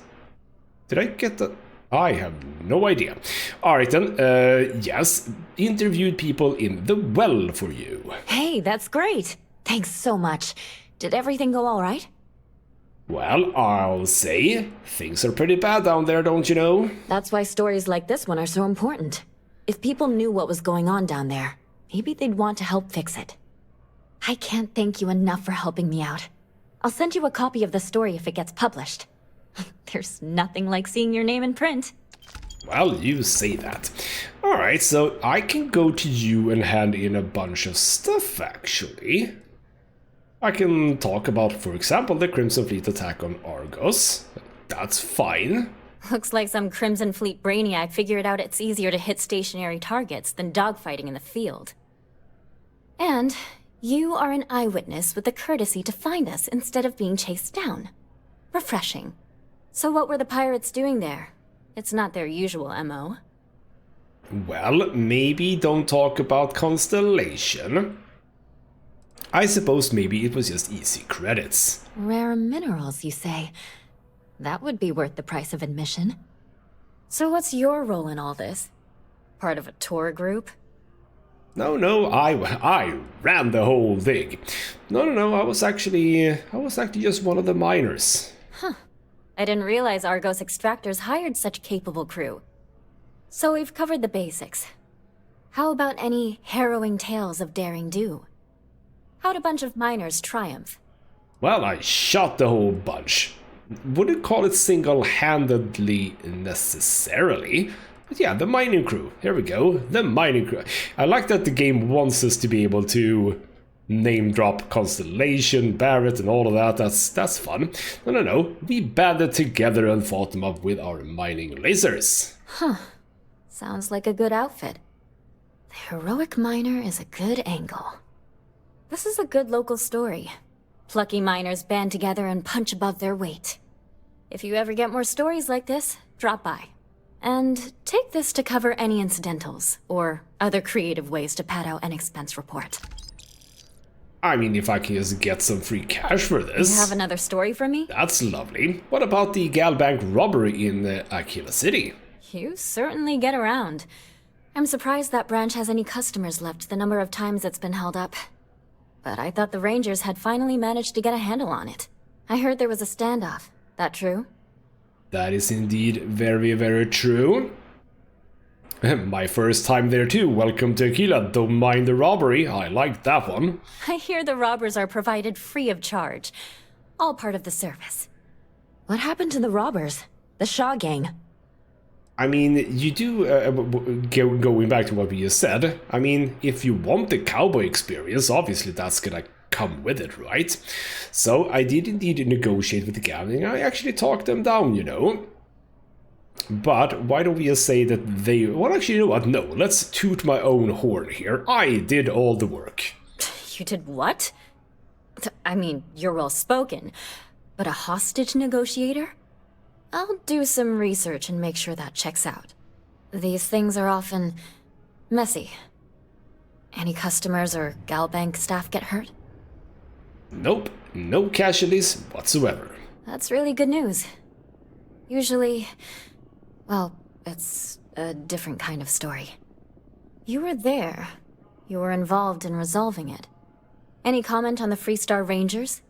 Did I get that? I have no idea. Alright then, yes, interviewed people in the well for you. Hey, that's great. Thanks so much. Did everything go all right? Well, I'll say, things are pretty bad down there, don't you know? That's why stories like this one are so important. If people knew what was going on down there, maybe they'd want to help fix it. I can't thank you enough for helping me out. I'll send you a copy of the story if it gets published. There's nothing like seeing your name in print. Well, you say that. Alright, so I can go to you and hand in a bunch of stuff, actually. I can talk about, for example, the Crimson Fleet attack on Argos. That's fine. Looks like some Crimson Fleet brainiac figured out it's easier to hit stationary targets than dogfighting in the field. And you are an eyewitness with the courtesy to find us instead of being chased down. Refreshing. So what were the pirates doing there? It's not their usual MO. Well, maybe don't talk about Constellation. I suppose maybe it was just easy credits. Rare minerals, you say? That would be worth the price of admission. So what's your role in all this? Part of a tour group? No, I ran the whole thing. No, I was actually just one of the miners. Huh. I didn't realize Argos extractors hired such capable crew. So we've covered the basics. How about any harrowing tales of daring do? How'd a bunch of miners triumph? Well, I shot the whole bunch. Wouldn't call it single-handedly necessarily. But yeah, the mining crew. Here we go. The mining crew. I like that the game wants us to be able to name drop Constellation, Barrett, and all of that. That's fun. No. We banded together and fought them up with our mining lasers. Huh. Sounds like a good outfit. The heroic miner is a good angle. This is a good local story. Plucky miners band together and punch above their weight. If you ever get more stories like this, drop by. And take this to cover any incidentals, or other creative ways to pad out an expense report. I mean, if I can just get some free cash for this. You have another story for me? That's lovely. What about the Galbank robbery in Aquila City? You certainly get around. I'm surprised that branch has any customers left the number of times it's been held up. But I thought the Rangers had finally managed to get a handle on it. I heard there was a standoff. That true? That is indeed very, very true. My first time there too. Welcome to Aquila. Don't mind the robbery. I like that one. I hear the robbers are provided free of charge. All part of the service. What happened to the robbers? The Shaw gang? I mean, you do, going back to what we just said, I mean, if you want the cowboy experience, obviously that's gonna come with it, right? So I did indeed negotiate with the gang, and I actually talked them down, you know. But why don't we just say that they... Well, actually, you know what? No, let's toot my own horn here. I did all the work. You did what? I mean, you're well spoken, but a hostage negotiator? I'll do some research and make sure that checks out. These things are often messy. Any customers or Galbank staff get hurt? Nope, no casualties whatsoever. That's really good news. Usually, well, it's a different kind of story. You were there. You were involved in resolving it. Any comment on the Freestar Rangers?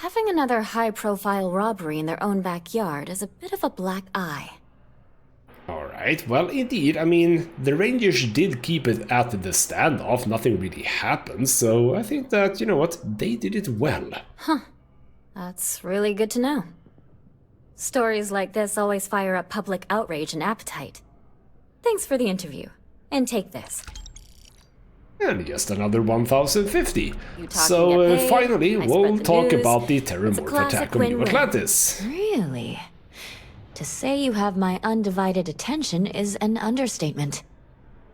Having another high-profile robbery in their own backyard is a bit of a black eye. Alright, well, indeed, I mean, the Rangers did keep it at the standoff, nothing really happened, so I think that, you know what, they did it well. Huh. That's really good to know. Stories like this always fire up public outrage and appetite. Thanks for the interview. And take this. And just another 1050. You talk and So get paid, finally, I we'll spread the talk news. about the It's a Terramorph classic attack on New win-win. Atlantis. Really? To say you have my undivided attention is an understatement.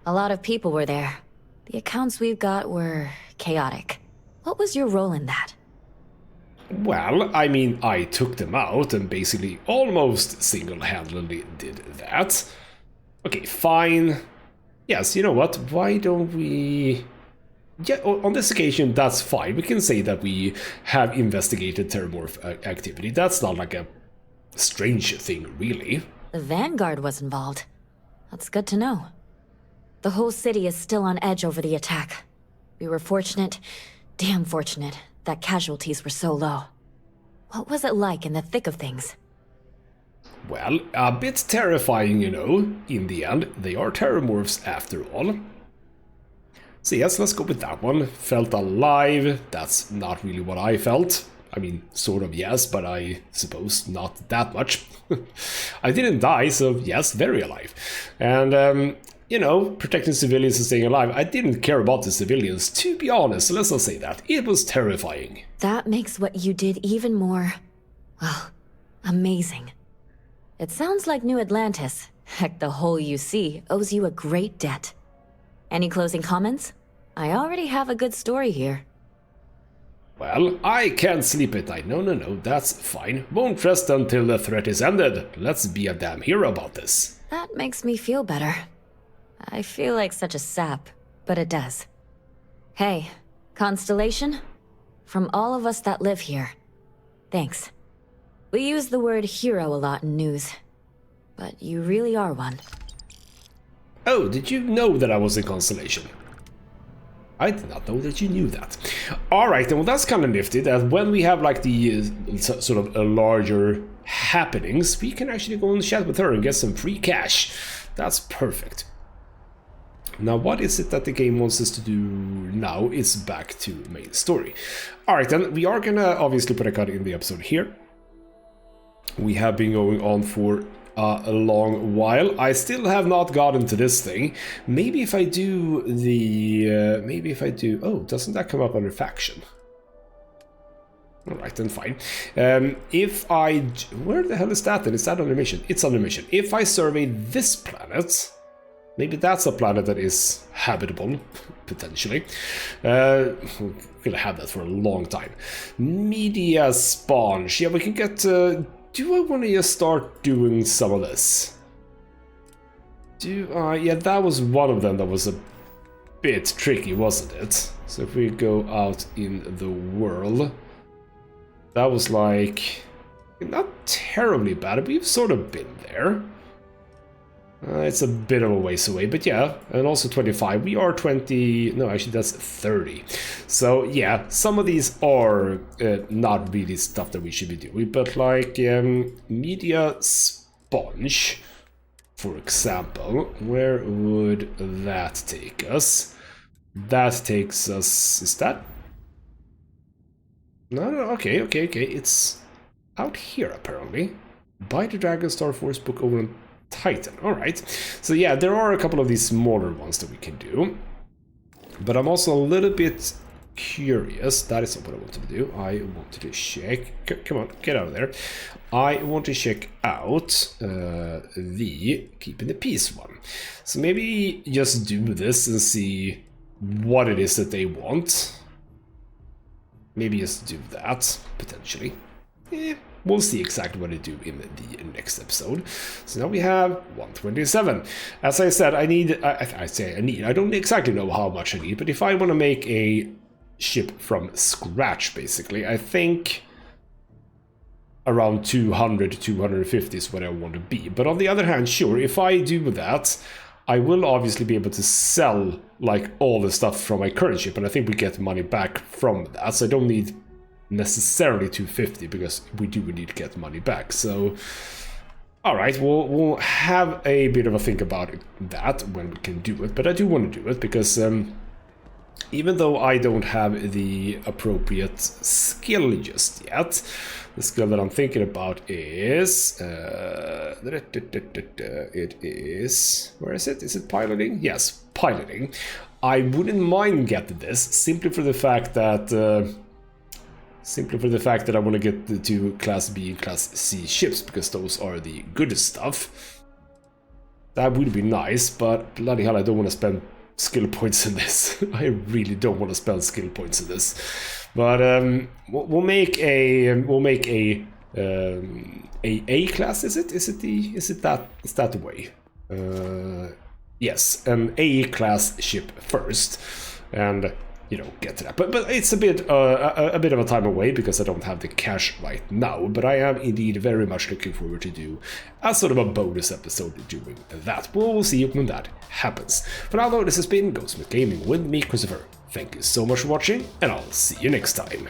A lot of people were there. The accounts we've got were chaotic. What was your role in that? Well, I mean, I took them out and basically almost single-handedly did that. Okay, fine. Yes, you know what? Why don't we... Yeah, on this occasion, that's fine. We can say that we have investigated Terramorph activity. That's not like a strange thing, really. The Vanguard was involved. That's good to know. The whole city is still on edge over the attack. We were fortunate, damn fortunate, that casualties were so low. What was it like in the thick of things? Well, a bit terrifying, you know. In the end, they are Terramorphs after all. So yes, let's go with that one. Felt alive. That's not really what I felt. I mean, sort of yes, but I suppose not that much. I didn't die, so yes, very alive. And, you know, protecting civilians and staying alive, I didn't care about the civilians, to be honest, let's not say that. It was terrifying. That makes what you did even more, well, amazing. It sounds like New Atlantis, heck, the whole UC, owes you a great debt. Any closing comments? I already have a good story here. Well, I can't sleep at night. No, that's fine. Won't rest until the threat is ended. Let's be a damn hero about this. That makes me feel better. I feel like such a sap, but it does. Hey, Constellation? From all of us that live here, thanks. We use the word hero a lot in news, but you really are one. Oh, did you know that I was in Constellation? I did not know that you knew that. Alright, well that's kind of nifty that when we have like the sort of larger happenings, we can actually go and chat with her and get some free cash. That's perfect. Now what is it that the game wants us to do now is back to main story. Alright then, we are gonna obviously put a cut in the episode here. We have been going on for a long while. I still have not gotten to this thing. Maybe if I do the... oh, doesn't that come up under faction? Alright, then fine. If I... Where the hell is that then? Is that under mission? It's under mission. If I survey this planet... Maybe that's a planet that is habitable, potentially. We're gonna have that for a long time. Media sponge. Yeah, we can get... do I want to just start doing some of this? Yeah, that was one of them that was a bit tricky, wasn't it? So if we go out in the world... That was like... Not terribly bad, but we've sort of been there. It's a bit of a ways away, but yeah, and also 25. We are 20, no, actually that's 30. So yeah, some of these are not really stuff that we should be doing, but like media sponge, for example, where would that take us? That takes us, is that? No, okay, it's out here apparently. Buy the Dragon Star Force book over on Titan. Alright, so yeah, there are a couple of these smaller ones that we can do, but I'm also a little bit curious. That is not what I wanted to do. I wanted to check, come on, get out of there. I want to check out the Keeping the Peace one. So maybe just do this and see what it is that they want. Maybe just do that, potentially. We'll see exactly what I do in the next episode. So now we have 127. As I said, I need... I don't exactly know how much I need, but if I want to make a ship from scratch, basically, I think around 200 to 250 is what I want to be. But on the other hand, sure, if I do that, I will obviously be able to sell like all the stuff from my current ship, and I think we get money back from that, so I don't need necessarily 250 because we do need to get money back. So all right, we'll have a bit of a think about that when we can do it, but I do want to do it because even though I don't have the appropriate skill just yet. The skill that I'm thinking about is... it is... Where is it? Is it piloting? Yes, piloting. I wouldn't mind getting this, simply for the fact that... I want to get the two Class B and Class C ships, because those are the good stuff. That would be nice, but bloody hell, I don't want to spend skill points in this. I really don't want to spend skill points in this. But we'll make a A class. Is that the way? Yes, an A class ship first, and you know, get to that. But it's a bit of a time away because I don't have the cash right now. But I am indeed very much looking forward to do a sort of a bonus episode doing that. We'll see when that happens. For now though, this has been ghostmutgaming with me, Christopher. Thank you so much for watching, and I'll see you next time.